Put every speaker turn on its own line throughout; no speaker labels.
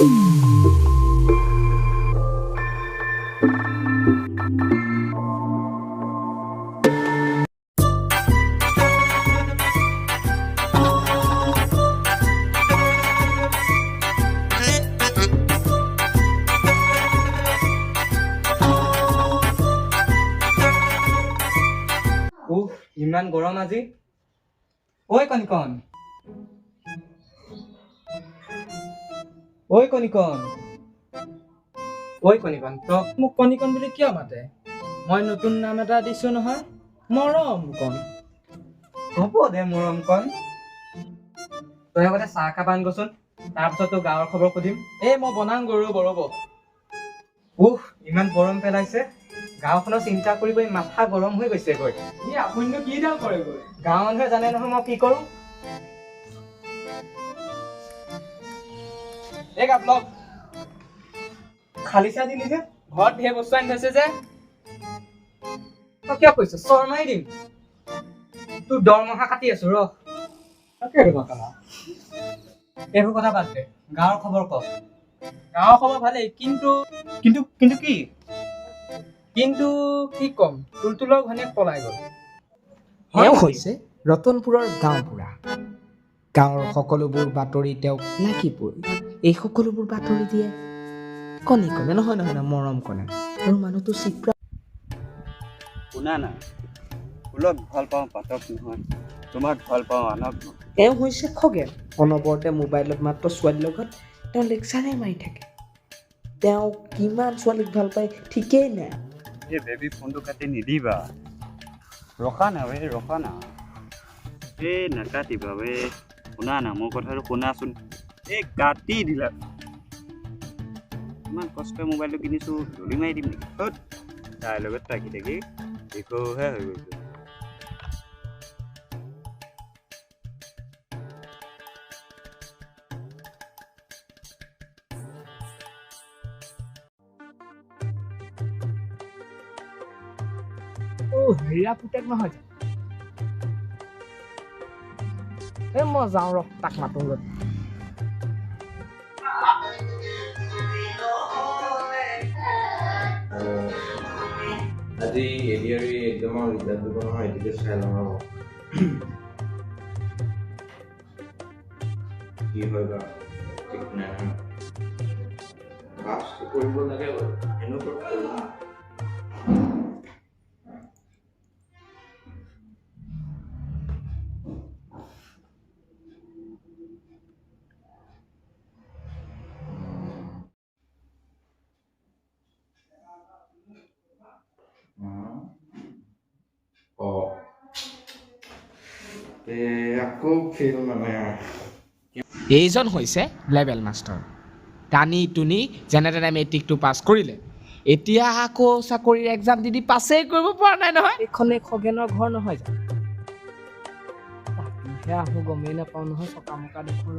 ইমান গৰম আজি ঐ কণিকণ তই
মোক কণিকণ বুলি কিয় মাতে? মই নতুন নাম এটা দিছো নহয়, মৰম কণ।
হ'ব দে মৰম কণ তই আগতে চাহ একাপ আনগচোন তাৰপিছত তোৰ গাঁৱৰ খবৰ সুধিম
এই মই বনাং গৰু বৰব।
ইমান গৰম পেলাইছে গাঁওখনৰ চিন্তা কৰি কৰি মাথা গৰম হৈ গৈছে গৈ
আপুনিনো কিডাল কৰে গৈ?
গাঁৱৰ মানুহে জানে নহয় মই কি কৰো
এই কাপ লওক।
খালি চাহ দিলি যে
ঘৰত ধেৰ বস্তু আনি থৈছে যে।
তই কিয় কৈছ চৰ মাৰি দিম তোৰ দৰমহা কাটি আছো ৰ এইবোৰ কথা বাদ দে গাঁৱৰ খবৰ ক
গাঁৱৰ খবৰ ভালেই, কিন্তু কি কম, তুলতুলৰ ঘৈণীয়েক পলাই গ'ল।
এওঁ হৈছে ৰতনপুৰৰ গাঁওবুঢ়া। গাঁৱৰ সকলোবোৰ বাতৰি তেওঁক লাগিবই। এই সকলোবোৰ বাতৰি দিয়ে কণিকণে, নহয় মৰম কণে। আৰু মানুহটো চিত্ৰ
শুনা না, ফুলক ভাল পাওঁ পাতক নহয়, তোমাক ভাল পাওঁ আনক নহয়।
এওঁ হৈছে খগেন। অনবৰতে মোবাইলত মাত্ৰ ছোৱালীৰ লগত তেওঁ লেকচাৰে মাৰি থাকে। তেওঁ কিমান ছোৱালীক ভাল পায় ঠিকেই নাই।
এই বেবী ফোনটো কাটি নিদিবা, ৰখা না এই নাকাটিবা শুনা না মোৰ কথাটো শুনাচোন। এই কাটি দিলা, ইমান কষ্টই মোবাইলটো কিনিছোঁ, ধূলি মাৰি দিম নেকি? তাইৰ লগত থাকি দেখোহে হৈ গৈছে।
হেৰা পুতেক নহয় এই মই যাওঁ ৰ তাক মাতোগৈ।
আজি এডিআৰই এক্সামৰ ৰিজাল্ট দিব নহয়, এদিকে চাই লওঁ কি হয় বা ঠিক নাই। পাছটো কৰিব লাগে এনেকুৱা কৰিম। আকৌ ফেল মানে।
এইজন হৈছে লেভেল মাষ্টাৰ। টানি টুনি যেনে তেনে মেট্ৰিকটো পাছ কৰিলে, এতিয়া আকৌ চাকৰিৰ এক্সাম দি পাছেই কৰিব পৰা নাই নহয়। এইখনে খগেনৰ ঘৰ নহয় জানো? তাকেহে আহোঁ গমেই নাপাওঁ নহয়, চকা মকা দেখোঁ ৰ।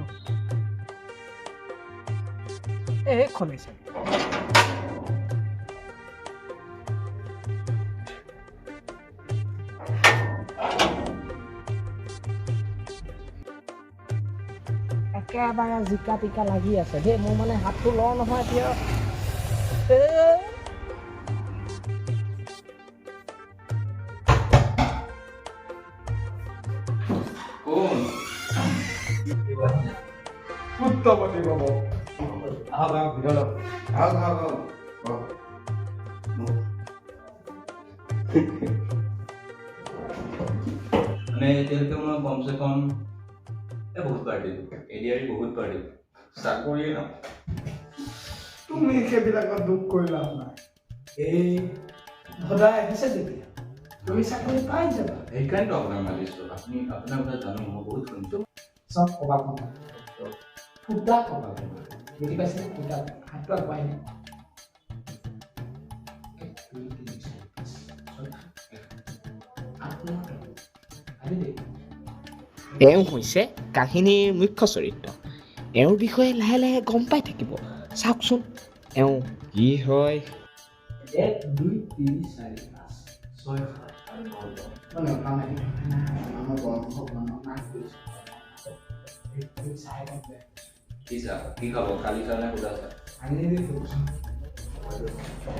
এইখনেই চাগে। একেবাৰে জিকা টিকা লাগি আছে দেই, মোৰ মানে হাতটো লৰ নহয় এতিয়া।
মানে এতিয়ালৈকে মই কমচে কম বহুত পাৰ্টি এডিআৰই বহুত পাৰ্টি চাকৰিয়ে ন।
তুমি সেইবিলাকত দুখ কৰি লাভ নাই। এই সদায় আহিছে যেতিয়া তুমি চাকৰি পাই যাবা।
সেইকাৰণেতো আপোনাক মাতিছোঁ। আপুনি আপোনাৰ কথা জানো, মই বহুত শুনিছোঁ।
চব কবা কবা ফুটা কবা বুজি পাইছে? ফুটা হাতটো আগবাই নাই।
এওঁ হৈছে কাহিনীৰ মুখ্য চৰিত্ৰ। এওঁৰ বিষয়ে লাহে লাহে গম পাই থাকিব। চাওকচোন এওঁ কি হয়।
1 2 3 4 5 6 7 8 9 10 মানে
কি চাহ কি খাব খালি চাহ নে সুদা চাহ
আনি দিছো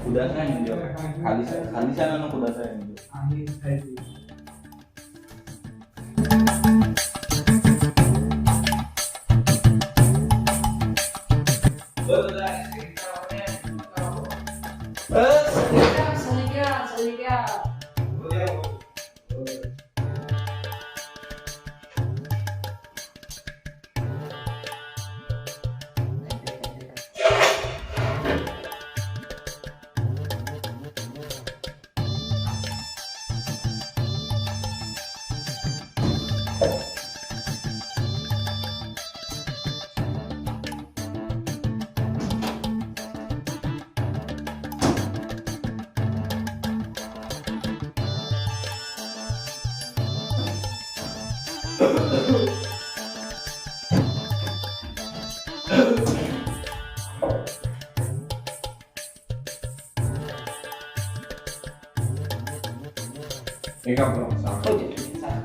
সুদা চাহ আনি দিয়ক খালি চাহ নে সুদা চাহ আনি দিয়ক
আনি খাই দিছো
Ini kamu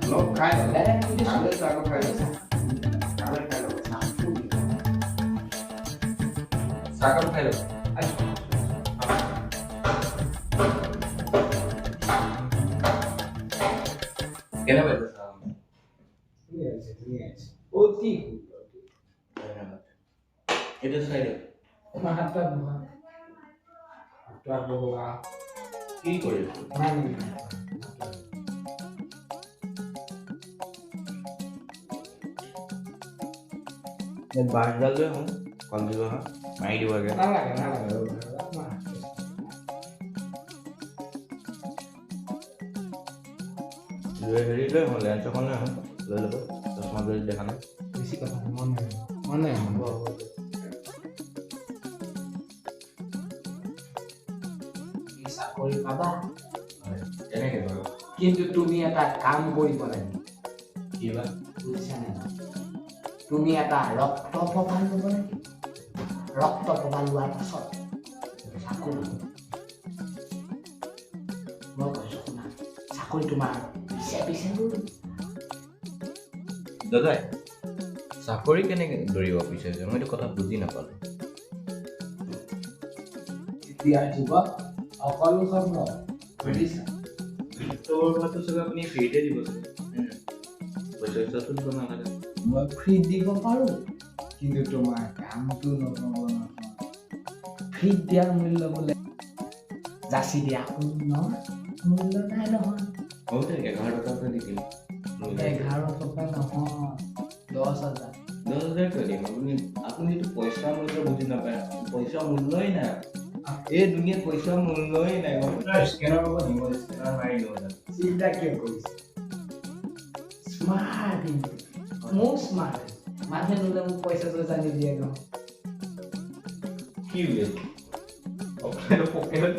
lo khai rồi ăn ra có khai rồi sao không khai được cái này bây giờ sao
অতি
itu khai được
মাহাত্মা বহুয়া
কি কৰি
মানে
বাঁহডাল লৈ আহোঁ কল দিব হা মাৰি দিবগে
নালাগে
হেৰি লৈ আহোঁ লেন্স এখন লৈ আহোঁ লৈ ল'ব চশমা যদি দেখা নাই
বেছি কথা মন নাই চাকৰি পাবা
কেনেকৈ বাৰু
কিন্তু তুমি এটা কাম কৰিব লাগিব
কি বা
বুজিছানে তুমি এটা ৰক্ত প্ৰবাহ ল'ব লাগিব ৰক্ত প্ৰবাহ লোৱাৰ পাছত চাকৰি মই কৈছোঁ শুনা চাকৰি তোমাৰ পিছে লৈ
দাদাই চাকৰি কেনেকৈ দৌৰিব বিচাৰিছে মইতো কথা বুজি নাপালোঁ
এতিয়াৰ যুগত সকলো সম্ভৱ বুজিছা
তোৰ কথাটো চাগে আপুনি ফ্ৰীতে দিব চাগে পইচা চইচাটো দিব নালাগে
মই ফ্ৰীত দিব পাৰোঁ কিন্তু তোমাৰ কামটো নহ'ব নহয় ফ্ৰীত দিয়াৰ মূল্য বোলে যাচি দিয়া শূন্যৰ মূল্য নাই নহয়
হওঁতে 11 টকাকে দি দিম
11 টকা নহয় 10,000
10,000 কৰি দিম আপুনিতো পইচা মূল্য বুজি নাপায় পইচা মূল্যই নাই এই দুনিয়াত পইচা মূল্যই নাই স্কেনাৰ লগত দিব স্কেনাৰ মাৰি দিব
চিন্তা কিয় কৰিছে স্মাৰ্ট মোৰ স্মাৰ্ট মানুহে নোলে মোক পইচা চইচা নিদিয়ে ন
কি উলিয়াই আপোনাৰ পকেটত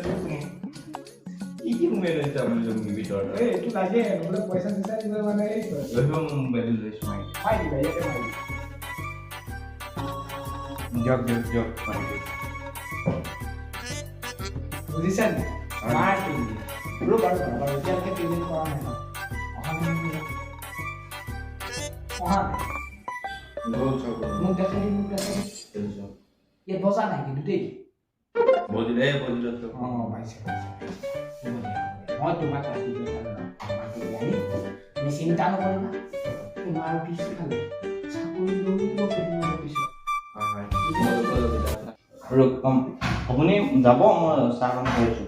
কি মোবাইল লৈছে আপুনি জমি ভিতৰত
এইটো লাগে নহ'লে পইচা চইচা দিলে মানে এই
লৈ মই মোবাইলটো লৈছোঁ মাৰি
মাৰি দিবা ইয়াতে মাৰি
দিয়ক মাৰি দিয়ক
বুজিছা নে স্মাৰ্ট ৰ'বা এতিয়ালৈকে পেমেণ্ট কৰা নাই মোক দেখাই ইয়াত বজা নাই কিন্তু দেই
বজিলে
পাইছে মই তোমাক ৰাখি দিম তুমি চিন্তা নকৰিবা তোমাৰ পিছফালে চাকৰি দৌৰিব কেইদিনমানৰ পিছত
আপুনি যাব মই চাহখন খাই আছোঁ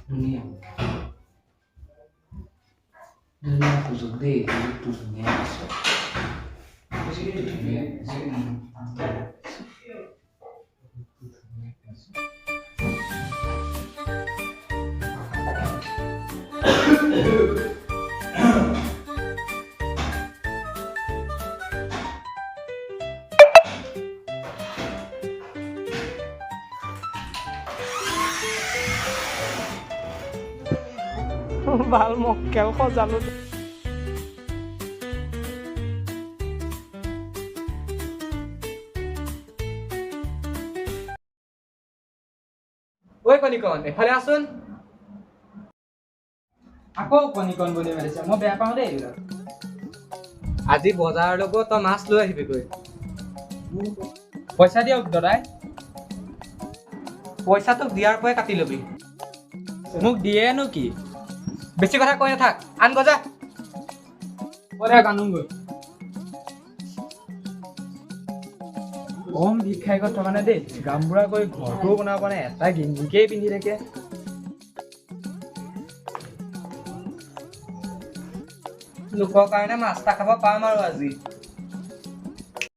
ধুনীয়া ধুনীয়া সুযোগ দেই সুযোগটো ধুনীয়া আছে
ভাল মক্কেল সজালো
ঐ কণিকণ এফালে আছোন আকৌ কণিকণ বুলি মাতিছে মই বেয়া পাওঁ দেই এইবিলাক আজি বজাৰলৈ গৈ তই মাছ লৈ আহিবিগৈ পইচা দিয়ক দাদাই পইচা তোক দিয়াৰ পৰাই কাটি ল'বি মোক দিয়েনো কি বেছি কথা কৈ নাথাক আন গজা আনোগৈ কম ভিক্ষাৰী কথা মানে দেই গামবুঢ়া কৰি ঘৰটোও বনাব মানে এটা গেঞ্জিকেই পিন্ধি থাকে লোকৰ কাৰণে মাছ এটা খাব পাম আৰু আজি